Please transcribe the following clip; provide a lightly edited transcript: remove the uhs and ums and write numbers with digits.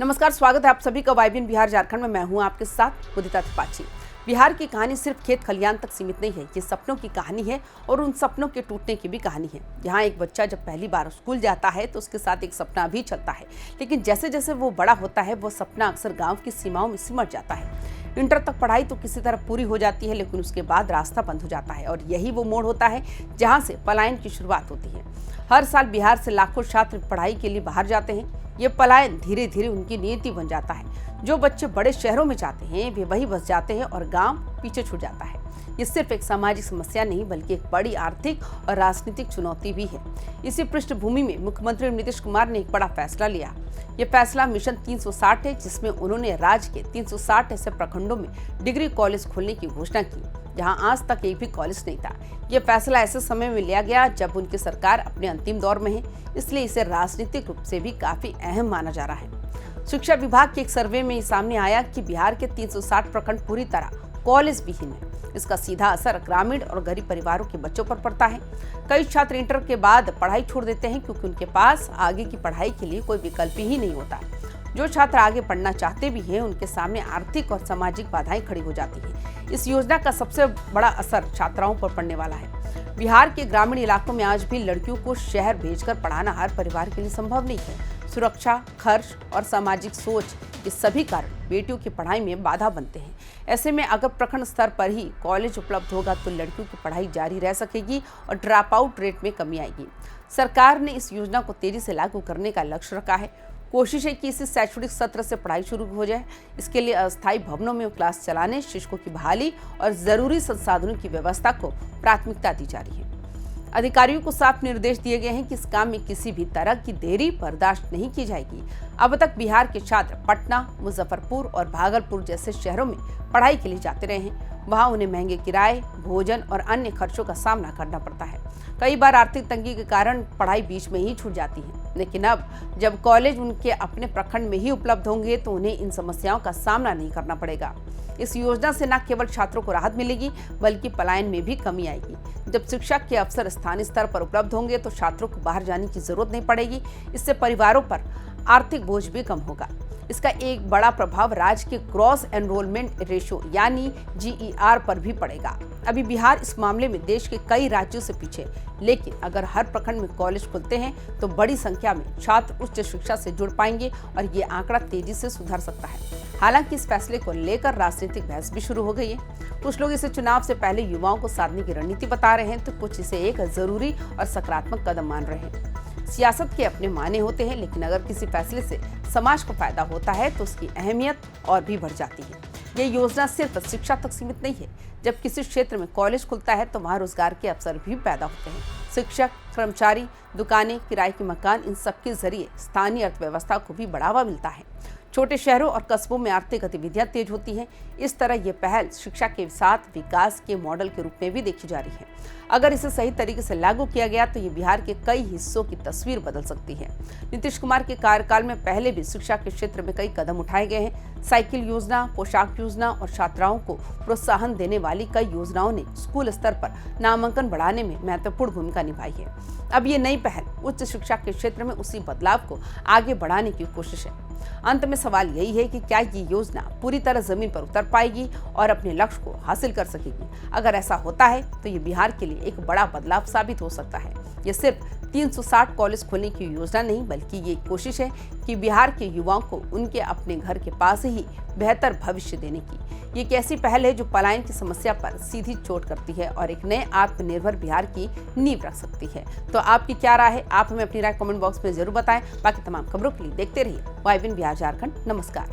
नमस्कार, स्वागत है आप सभी का वाइबिन बिहार झारखंड में। मैं हूं आपके साथ मुदिता त्रिपाठी। बिहार की कहानी सिर्फ खेत खलियान तक सीमित नहीं है, ये सपनों की कहानी है और उन सपनों के टूटने की भी कहानी है। यहाँ एक बच्चा जब पहली बार स्कूल जाता है तो उसके साथ एक सपना भी चलता है, लेकिन जैसे जैसे वो बड़ा होता है वो सपना अक्सर गाँव की सीमाओं में सिमट जाता है। इंटर तक पढ़ाई तो किसी तरह पूरी हो जाती है, लेकिन उसके बाद रास्ता बंद हो जाता है और यही वो मोड़ होता है जहाँ से पलायन की शुरुआत होती है। हर साल बिहार से लाखों छात्र पढ़ाई के लिए बाहर जाते हैं। ये पलायन धीरे धीरे उनकी नीति बन जाता है। जो बच्चे बड़े शहरों में जाते हैं वे वहीं बस जाते हैं और गांव पीछे छूट जाता है। ये सिर्फ एक सामाजिक समस्या नहीं बल्कि एक बड़ी आर्थिक और राजनीतिक चुनौती भी है। इसी पृष्ठभूमि में मुख्यमंत्री नीतीश कुमार ने एक बड़ा फैसला लिया। ये फैसला मिशन 360 है, जिसमें उन्होंने राज्य के 360 ऐसे प्रखंडों में डिग्री कॉलेज खोलने की घोषणा की जहां आज तक एक भी कॉलेज नहीं था। ये फैसला ऐसे समय में लिया गया जब उनकी सरकार अपने अंतिम दौर में है, इसलिए इसे राजनीतिक रूप से भी काफी अहम माना जा रहा है। शिक्षा विभाग के एक सर्वे में सामने आया कि बिहार के 360 प्रखंड पूरी तरह कॉलेज विहीन है। इसका सीधा असर ग्रामीण और गरीब परिवारों के बच्चों पर पड़ता है। कई छात्र इंटर के बाद पढ़ाई छोड़ देते हैं क्योंकि उनके पास आगे की पढ़ाई के लिए कोई विकल्प ही नहीं होता। जो छात्र आगे पढ़ना चाहते भी हैं उनके सामने आर्थिक और सामाजिक बाधाएं खड़ी हो जाती हैं। इस योजना का सबसे बड़ा असर छात्राओं पर पड़ने वाला है। बिहार के ग्रामीण इलाकों में आज भी लड़कियों को शहर भेजकर पढ़ाना हर परिवार के लिए संभव नहीं है। सुरक्षा, खर्च और सामाजिक सोच, ये सभी कारण बेटियों की पढ़ाई में बाधा बनते हैं। ऐसे में अगर प्रखंड स्तर पर ही कॉलेज उपलब्ध होगा तो लड़कियों की पढ़ाई जारी रह सकेगी और ड्रॉप आउट रेट में कमी आएगी। सरकार ने इस योजना को तेजी से लागू करने का लक्ष्य रखा है। कोशिश है कि इसी शैक्षणिक सत्र से पढ़ाई शुरू हो जाए। इसके लिए अस्थायी भवनों में क्लास चलाने, शिक्षकों की बहाली और जरूरी संसाधनों की व्यवस्था को प्राथमिकता दी जा रही है। अधिकारियों को साफ निर्देश दिए गए हैं कि इस काम में किसी भी तरह की देरी बर्दाश्त नहीं की जाएगी। अब तक बिहार के छात्र पटना, मुजफ्फरपुर और भागलपुर जैसे शहरों में पढ़ाई के लिए जाते रहे हैं। वहां उन्हें महंगे किराए, भोजन और अन्य खर्चों का सामना करना पड़ता है। कई बार आर्थिक तंगी के कारण पढ़ाई बीच में ही छूट जाती है, लेकिन अब जब कॉलेज उनके अपने प्रखंड में ही उपलब्ध होंगे तो उन्हें इन समस्याओं का सामना नहीं करना पड़ेगा। इस योजना से न केवल छात्रों को राहत मिलेगी बल्कि पलायन में भी कमी आएगी। जब शिक्षा के अवसर स्थानीय स्तर पर उपलब्ध होंगे तो छात्रों को बाहर जाने की जरूरत नहीं पड़ेगी। इससे परिवारों पर आर्थिक बोझ भी कम होगा। इसका एक बड़ा प्रभाव राज्य के ग्रॉस एनरोलमेंट रेशियो यानी GER पर भी पड़ेगा। अभी बिहार इस मामले में देश के कई राज्यों से पीछे, लेकिन अगर हर प्रखंड में कॉलेज खुलते हैं तो बड़ी संख्या में छात्र उच्च शिक्षा से जुड़ पाएंगे और ये आंकड़ा तेजी से सुधर सकता है। हालांकि इस फैसले को लेकर राजनीतिक बहस भी शुरू हो गई है। कुछ लोग इसे चुनाव से पहले युवाओं को साधने की रणनीति बता रहे हैं तो कुछ इसे एक जरूरी और सकारात्मक कदम मान रहे हैं। सियासत के अपने मायने होते हैं, लेकिन अगर किसी फैसले से समाज को फायदा होता है तो उसकी अहमियत और भी बढ़ जाती है। ये योजना सिर्फ शिक्षा तक सीमित नहीं है। जब किसी क्षेत्र में कॉलेज खुलता है तो वहाँ रोजगार के अवसर भी पैदा होते हैं। शिक्षक, कर्मचारी, दुकानें, किराए के मकान, इन सब के जरिए स्थानीय अर्थव्यवस्था को भी बढ़ावा मिलता है। छोटे शहरों और कस्बों में आर्थिक गतिविधियां तेज होती हैं। इस तरह ये पहल शिक्षा के साथ विकास के मॉडल के रूप में भी देखी जा रही है। अगर इसे सही तरीके से लागू किया गया तो ये बिहार के कई हिस्सों की तस्वीर बदल सकती है। नीतीश कुमार के कार्यकाल में पहले भी शिक्षा के क्षेत्र में कई कदम उठाए गए हैं। साइकिल योजना, पोशाक योजना और छात्राओं को प्रोत्साहन देने वाली कई योजनाओं ने स्कूल स्तर पर नामांकन बढ़ाने में महत्वपूर्ण भूमिका निभाई है। अब ये नई पहल उच्च शिक्षा के क्षेत्र में उसी बदलाव को आगे बढ़ाने की कोशिश है। अंत में सवाल यही है कि क्या ये योजना पूरी तरह जमीन पर उतर पाएगी और अपने लक्ष्य को हासिल कर सकेगी। अगर ऐसा होता है तो ये बिहार के लिए एक बड़ा बदलाव साबित हो सकता है। ये सिर्फ 360 कॉलेज खोलने की योजना नहीं बल्कि ये कोशिश है कि बिहार के युवाओं को उनके अपने घर के पास ही बेहतर भविष्य देने की। ये एक ऐसी पहल है जो पलायन की समस्या पर सीधी चोट करती है और एक नए आत्मनिर्भर बिहार की नींव रख सकती है। तो आपकी क्या राय है? आप हमें अपनी राय कमेंट बॉक्स में जरूर बताएं। बाकी तमाम खबरों के लिए देखते रहिए वाइबिन बिहार झारखंड। नमस्कार।